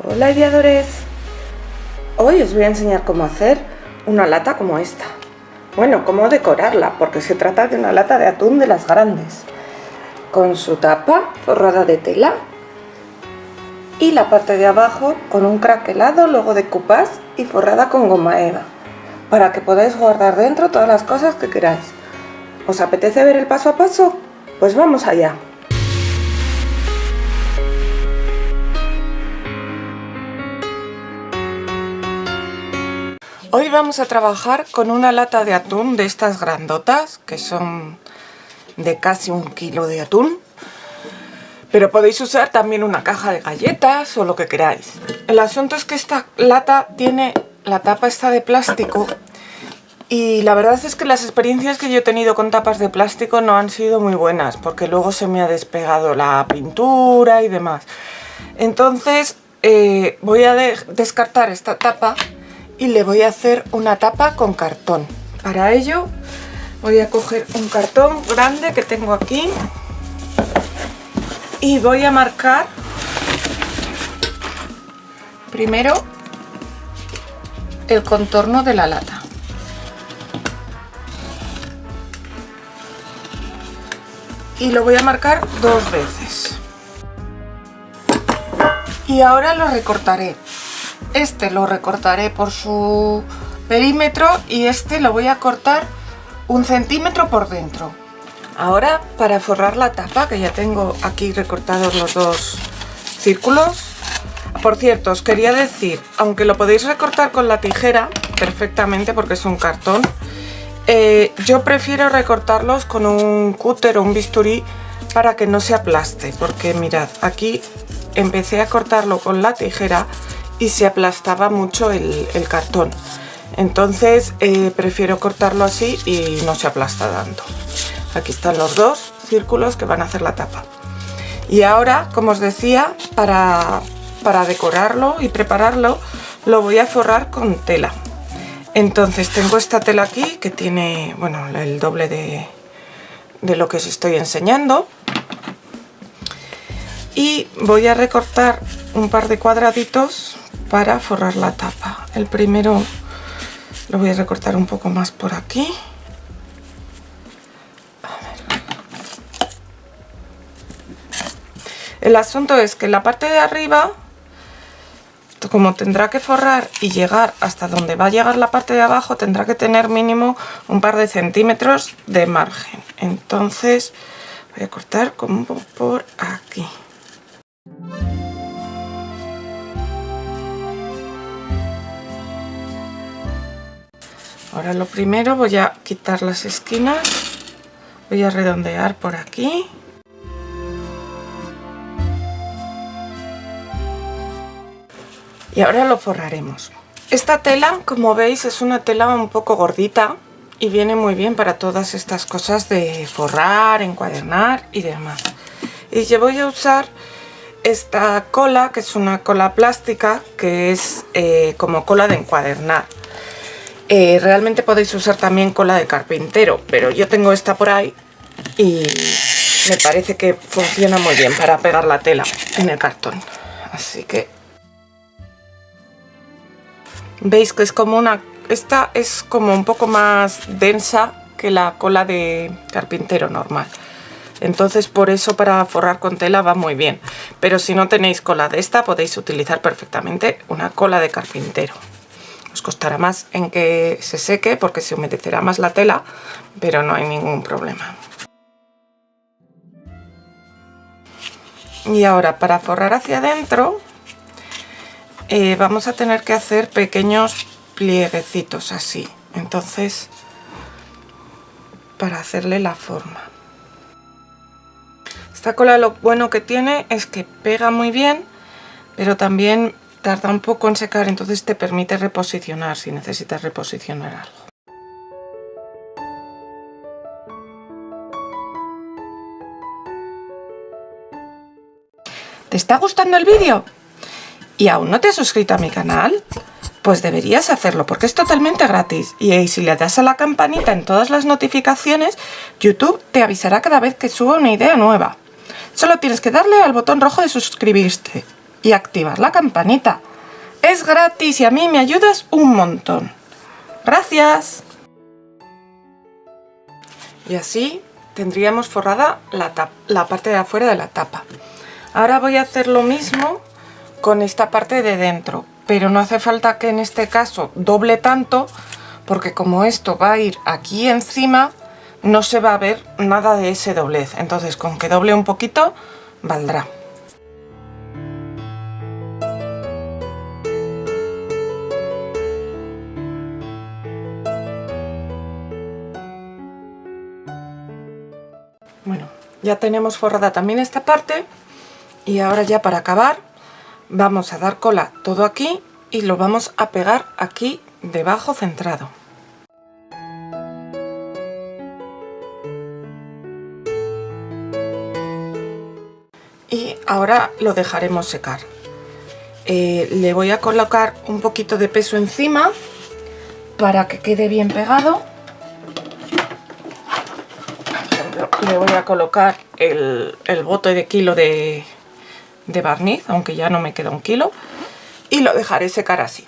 Hola ideadores, hoy os voy a enseñar cómo hacer una lata como esta. Bueno, cómo decorarla, porque se trata de una lata de atún de las grandes, con su tapa forrada de tela y la parte de abajo con un craquelado, logo de Coopage y forrada con goma eva, para que podáis guardar dentro todas las cosas que queráis. ¿Os apetece ver el paso a paso? Pues vamos allá. Hoy vamos a trabajar con una lata de atún de estas grandotas, que son de casi 1 kilo de atún. Pero podéis usar también una caja de galletas o lo que queráis. El asunto es que esta lata tiene la tapa esta de plástico. Y la verdad es que las experiencias que yo he tenido con tapas de plástico no han sido muy buenas, porque luego se me ha despegado la pintura y demás. Entonces voy a descartar esta tapa y le voy a hacer una tapa con cartón. Para ello voy a coger un cartón grande que tengo aquí y voy a marcar primero el contorno de la lata. Y lo voy a marcar 2 veces. Y ahora lo recortaré. Este lo recortaré por su perímetro y este lo voy a cortar 1 centímetro por dentro. Ahora, para forrar la tapa, que ya tengo aquí recortados los 2 círculos. Por cierto, os quería decir, aunque lo podéis recortar con la tijera perfectamente porque es un cartón, yo prefiero recortarlos con un cúter o un bisturí para que no se aplaste, porque mirad, aquí empecé a cortarlo con la tijera y se aplastaba mucho el cartón. Entonces prefiero cortarlo así y no se aplasta tanto. Aquí están los 2 círculos que van a hacer la tapa. Y ahora, como os decía, para decorarlo y prepararlo, lo voy a forrar con tela. Entonces tengo esta tela aquí que tiene, bueno, el doble de lo que os estoy enseñando. Y voy a recortar un par de cuadraditos para forrar la tapa. El primero lo voy a recortar un poco más por aquí. A ver. El asunto es que la parte de arriba, como tendrá que forrar y llegar hasta donde va a llegar la parte de abajo, tendrá que tener mínimo un par de centímetros de margen. Entonces voy a cortar como por aquí. Ahora lo primero voy a quitar las esquinas, voy a redondear por aquí. Y ahora lo forraremos. Esta tela, como veis, es una tela un poco gordita y viene muy bien para todas estas cosas de forrar, encuadernar y demás. Y yo voy a usar esta cola, que es una cola plástica, que es como cola de encuadernar. Realmente podéis usar también cola de carpintero, pero yo tengo esta por ahí y me parece que funciona muy bien para pegar la tela en el cartón. Así que veis que es como esta es como un poco más densa que la cola de carpintero normal. Entonces por eso para forrar con tela va muy bien. Pero si no tenéis cola de esta, podéis utilizar perfectamente una cola de carpintero. Os costará más en que se seque porque se humedecerá más la tela, pero no hay ningún problema. Y ahora, para forrar hacia adentro, vamos a tener que hacer pequeños plieguecitos así. Entonces, para hacerle la forma. Esta cola lo bueno que tiene es que pega muy bien, pero también tarda un poco en secar, entonces te permite reposicionar si necesitas reposicionar algo. ¿Te está gustando el vídeo? ¿Y aún no te has suscrito a mi canal? Pues deberías hacerlo porque es totalmente gratis y si le das a la campanita en todas las notificaciones, YouTube te avisará cada vez que suba una idea nueva. Solo tienes que darle al botón rojo de suscribirte y activar la campanita. Es gratis y a mí me ayudas un montón. ¡Gracias! Y así tendríamos forrada la parte de afuera de la tapa. Ahora voy a hacer lo mismo con esta parte de dentro, pero no hace falta que en este caso doble tanto, porque como esto va a ir aquí encima, no se va a ver nada de ese doblez. Entonces con que doble un poquito, valdrá. Bueno, ya tenemos forrada también esta parte y ahora ya para acabar vamos a dar cola todo aquí y lo vamos a pegar aquí debajo centrado. Y ahora lo dejaremos secar. Le voy a colocar un poquito de peso encima para que quede bien pegado. Le voy a colocar el bote de kilo de barniz, aunque ya no me queda 1 kilo, y lo dejaré secar así.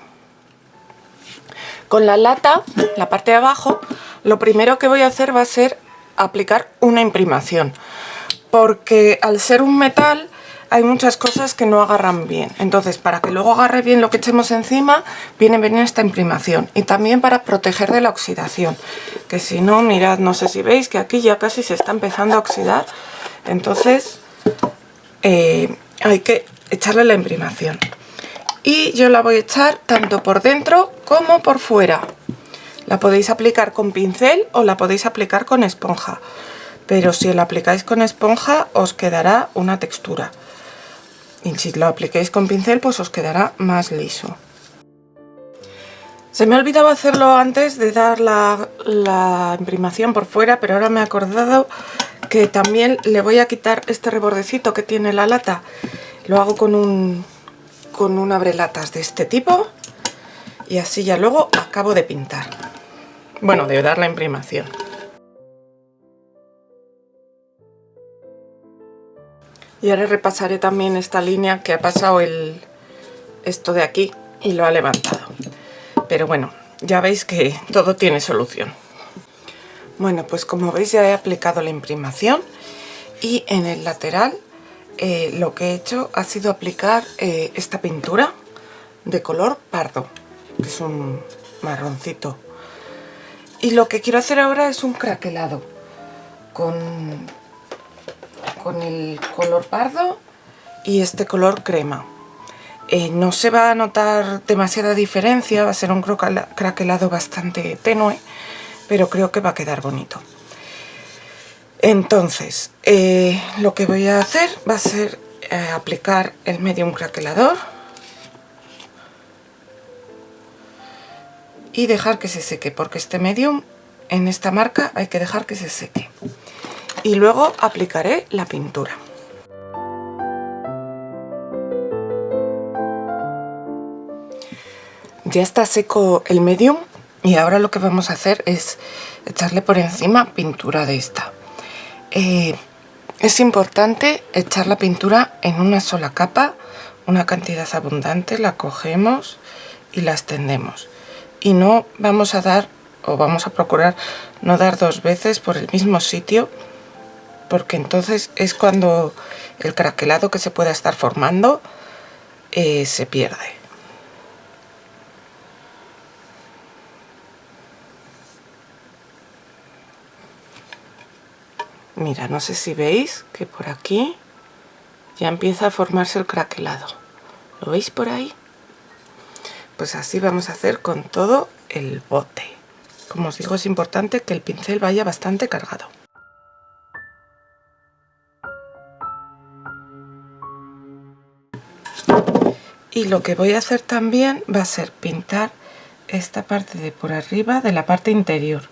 Con la lata, la parte de abajo, lo primero que voy a hacer va a ser aplicar una imprimación, porque al ser un metal hay muchas cosas que no agarran bien. Entonces, para que luego agarre bien lo que echemos encima, viene bien esta imprimación. Y también para proteger de la oxidación, que si no, mirad, no sé si veis que aquí ya casi se está empezando a oxidar. Entonces, hay que echarle la imprimación. Y yo la voy a echar tanto por dentro como por fuera. La podéis aplicar con pincel o la podéis aplicar con esponja. Pero si la aplicáis con esponja, os quedará una textura. Y si lo aplicáis con pincel, pues os quedará más liso. Se me ha olvidado hacerlo antes de dar la imprimación por fuera, pero ahora me he acordado que también le voy a quitar este rebordecito que tiene la lata. Lo hago con un abrelatas de este tipo y así ya luego acabo de pintar. Bueno, de dar la imprimación. Y ahora repasaré también esta línea que ha pasado esto de aquí y lo ha levantado. Pero bueno, ya veis que todo tiene solución. Bueno, pues como veis ya he aplicado la imprimación y en el lateral lo que he hecho ha sido aplicar esta pintura de color pardo, que es un marroncito. Y lo que quiero hacer ahora es un craquelado con el color pardo y este color crema. No se va a notar demasiada diferencia, va a ser un craquelado bastante tenue, pero creo que va a quedar bonito. Entonces, lo que voy a hacer va a ser aplicar el medium craquelador y dejar que se seque, porque este medium en esta marca hay que dejar que se seque. Y luego aplicaré la pintura. Ya está seco el medium y ahora lo que vamos a hacer es echarle por encima pintura de esta. Es importante echar la pintura en una sola capa, una cantidad abundante, la cogemos y la extendemos. Y no vamos a dar, o vamos a procurar no dar 2 veces por el mismo sitio, porque entonces es cuando el craquelado que se pueda estar formando se pierde. Mira, no sé si veis que por aquí ya empieza a formarse el craquelado. ¿Lo veis por ahí? Pues así vamos a hacer con todo el bote. Como os digo, es importante que el pincel vaya bastante cargado. Y lo que voy a hacer también va a ser pintar esta parte de por arriba de la parte interior,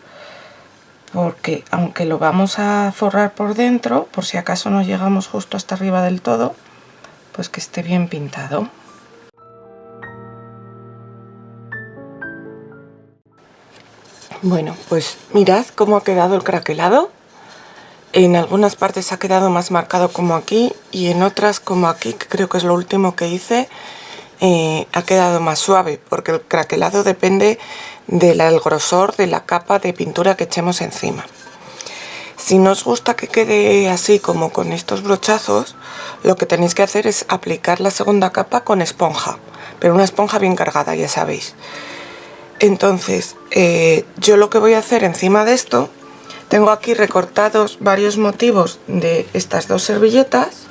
porque aunque lo vamos a forrar por dentro, por si acaso no llegamos justo hasta arriba del todo, pues que esté bien pintado. Bueno, pues mirad cómo ha quedado el craquelado. En algunas partes ha quedado más marcado como aquí y en otras como aquí, que creo que es lo último que hice, ha quedado más suave, porque el craquelado depende del grosor de la capa de pintura que echemos encima. Si no os gusta que quede así como con estos brochazos, lo que tenéis que hacer es aplicar la segunda capa con esponja, pero una esponja bien cargada, ya sabéis. Entonces, yo lo que voy a hacer encima de esto, tengo aquí recortados varios motivos de estas dos servilletas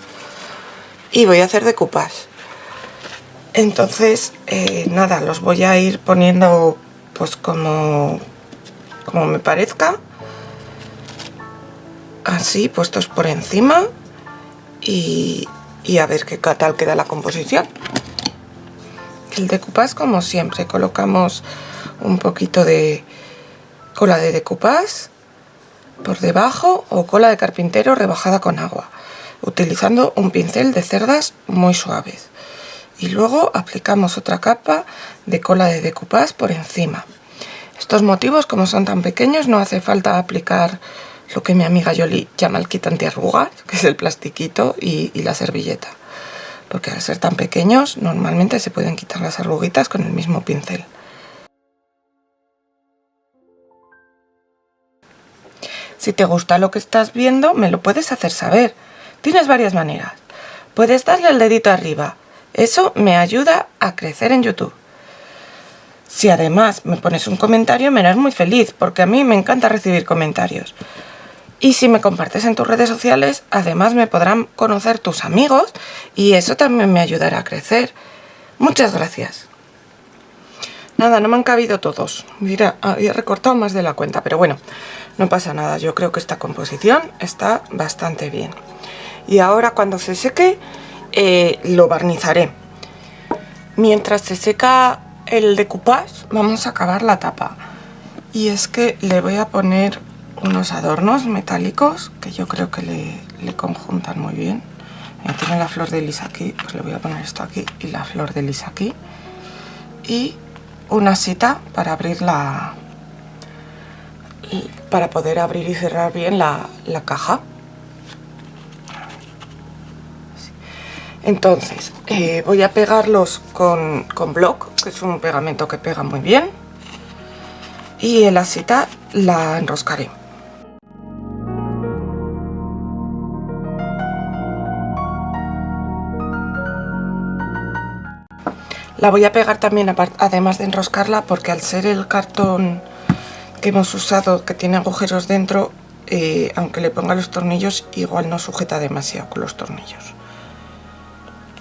y voy a hacer decoupage. Entonces, nada, los voy a ir poniendo pues como me parezca, así puestos por encima y a ver qué tal queda la composición. El decoupage, como siempre, colocamos un poquito de cola de decoupage por debajo o cola de carpintero rebajada con agua, utilizando un pincel de cerdas muy suaves. Y luego aplicamos otra capa de cola de decoupage por encima. Estos motivos, como son tan pequeños, no hace falta aplicar lo que mi amiga Yoli llama el kit antiarrugas, que es el plastiquito y la servilleta, porque al ser tan pequeños normalmente se pueden quitar las arruguitas con el mismo pincel. Si te gusta lo que estás viendo, me lo puedes hacer saber. Tienes varias maneras. Puedes darle el dedito arriba. Eso me ayuda a crecer en YouTube. Si además me pones un comentario, me harás muy feliz, porque a mí me encanta recibir comentarios. Y si me compartes en tus redes sociales, además me podrán conocer tus amigos y eso también me ayudará a crecer. Muchas gracias. Nada, no me han cabido todos. Mira, había recortado más de la cuenta, pero bueno, no pasa nada. Yo creo que esta composición está bastante bien. Y ahora cuando se seque, lo barnizaré. Mientras se seca el decoupage, vamos a acabar la tapa. Y es que le voy a poner unos adornos metálicos que yo creo que le conjuntan muy bien. Tiene la flor de lis aquí, pues le voy a poner esto aquí y la flor de lis aquí. Y una sita para abrir para poder abrir y cerrar bien la caja. Entonces, voy a pegarlos con Block, que es un pegamento que pega muy bien. Y en la sita la enroscaré. La voy a pegar también, además de enroscarla, porque al ser el cartón que hemos usado, que tiene agujeros dentro, aunque le ponga los tornillos, igual no sujeta demasiado con los tornillos.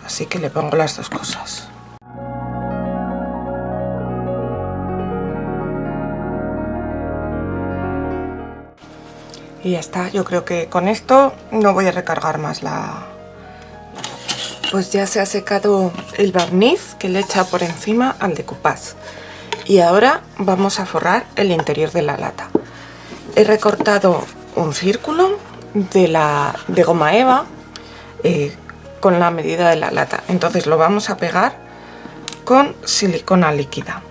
Así que le pongo las dos cosas. Y ya está, yo creo que con esto no voy a recargar más Pues ya se ha secado el barniz que le he echado por encima al decoupage. Y ahora vamos a forrar el interior de la lata. He recortado un círculo de goma eva con la medida de la lata. Entonces lo vamos a pegar con silicona líquida.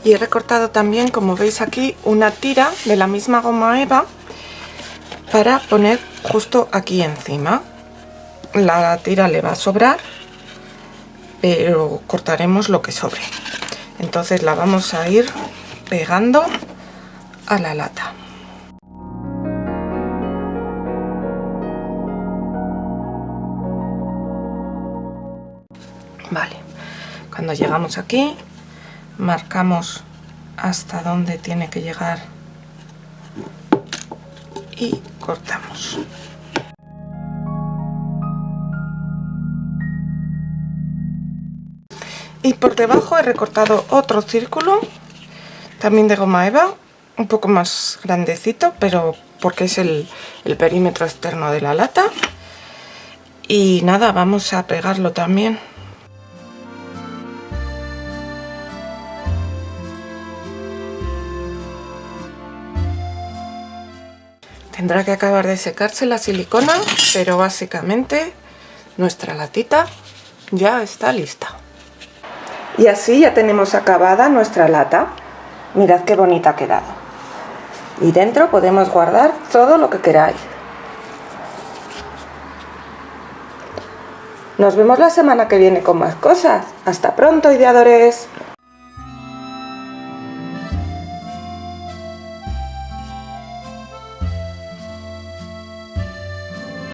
Y he recortado también, como veis aquí, una tira de la misma goma eva para poner justo aquí encima. La tira le va a sobrar, pero cortaremos lo que sobre. Entonces la vamos a ir pegando a la lata. Vale, cuando llegamos aquí, marcamos hasta donde tiene que llegar y cortamos. Y por debajo he recortado otro círculo, también de goma eva, un poco más grandecito, pero porque es el perímetro externo de la lata. Y nada, vamos a pegarlo también. Tendrá que acabar de secarse la silicona, pero básicamente nuestra latita ya está lista. Y así ya tenemos acabada nuestra lata. Mirad qué bonita ha quedado. Y dentro podemos guardar todo lo que queráis. Nos vemos la semana que viene con más cosas. Hasta pronto, ideadores.